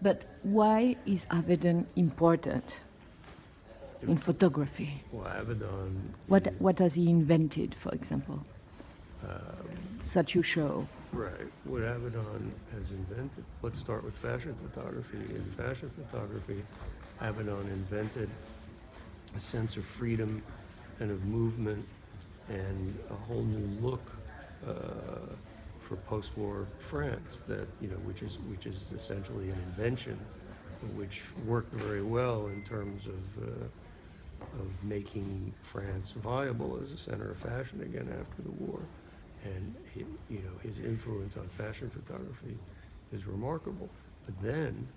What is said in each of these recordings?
But why is Avedon important in photography? Well, Avedon... What has he invented, for example, that you show? Right. What Avedon has invented, let's start with fashion photography. In fashion photography, Avedon invented a sense of freedom and of movement and a whole new look for post-war France that, which is essentially an invention, which worked very well in terms of making France viable as a center of fashion again after the war. And his influence on fashion photography is remarkable. But then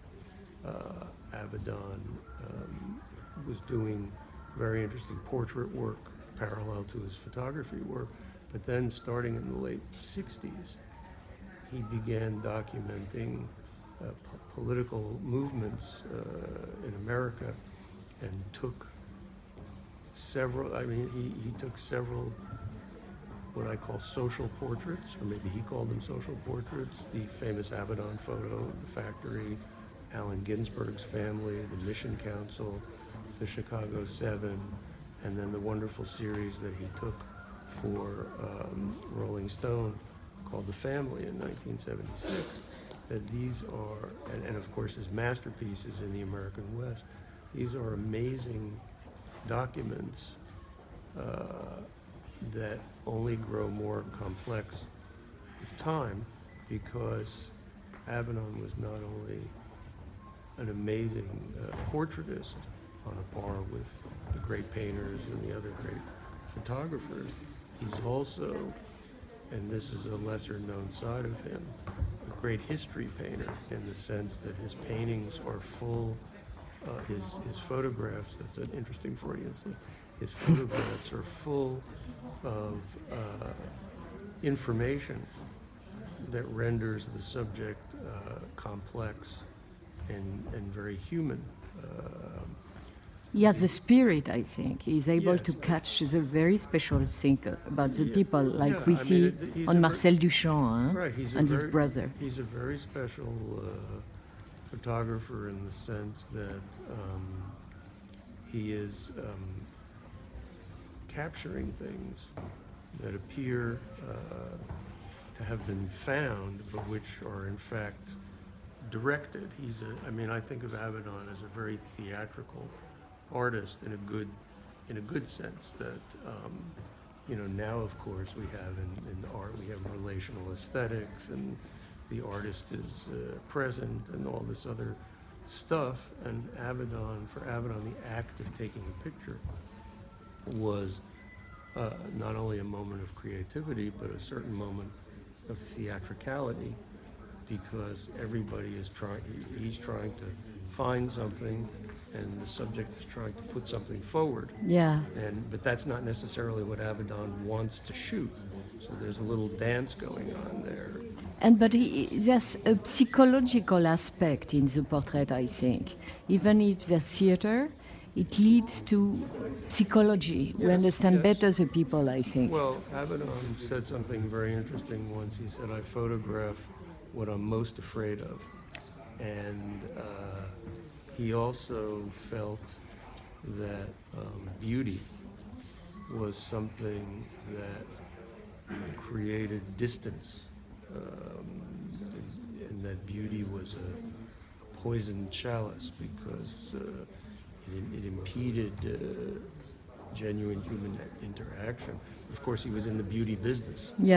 Avedon was doing very interesting portrait work parallel to his photography work. But then starting in the late 60s, he began documenting political movements in America and took several, he took several what I call social portraits, or maybe he called them social portraits. The famous Avedon photo of the factory, Allen Ginsberg's family, the Mission Council, the Chicago 7, and then the wonderful series that he took for Rolling Stone called The Family in 1976. That these are, and of course his masterpieces in the American West, these are amazing documents that only grow more complex with time, because Avedon was not only an amazing portraitist on a par with the great painters and the other great photographers, he's also, and this is a lesser known side of him, a great history painter in the sense that his paintings are full, his photographs, that's an interesting Freudian, his photographs are full of information that renders the subject complex and very human. He has a spirit, I think. He's able Yes, to catch the very special thing about the Yeah, people, like yeah, we I see mean, he's on a Marcel Duchamp Right, and his brother. He's a very special photographer in the sense that he is capturing things that appear to have been found, but which are in fact directed. I think of Avedon as a very theatrical artist in a good sense that, now of course we have in art, we have relational aesthetics and the artist is present and all this other stuff. And for Avedon, the act of taking a picture was not only a moment of creativity, but a certain moment of theatricality, because everybody is he's trying to find something and the subject is trying to put something forward. Yeah. But that's not necessarily what Avedon wants to shoot. So there's a little dance going on there. But there's a psychological aspect in the portrait, I think. Even if there's theater, it leads to psychology. We understand better the people, I think. Well, Avedon said something very interesting once. He said, "I photograph what I'm most afraid of." And he also felt that beauty was something that created distance, and that beauty was a poisoned chalice because it impeded genuine human interaction. Of course, he was in the beauty business. Yeah.